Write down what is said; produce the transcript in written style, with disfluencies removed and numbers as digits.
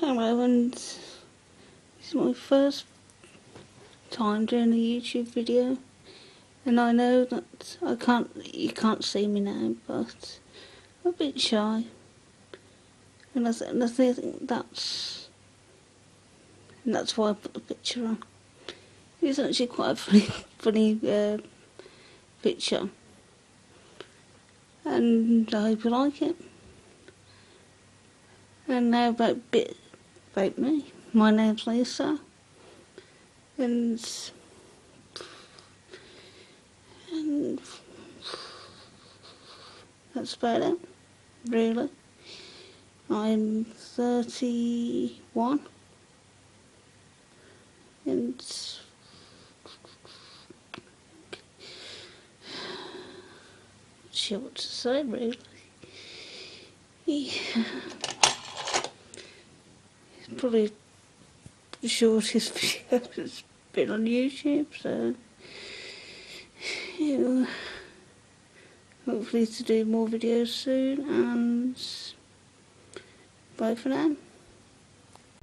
Hello, and this is my first time doing a YouTube video, and I know that you can't see me now, but I'm a bit shy, and I think that's why I put the picture on. It's actually quite a funny picture, and I hope you like it. And now about a bit about me. My name's Lisa, and that's about it, really. I'm 31, and not sure what to say, really. It's probably the shortest video that's been on YouTube, so yeah, hopefully to do more videos soon, and bye for now.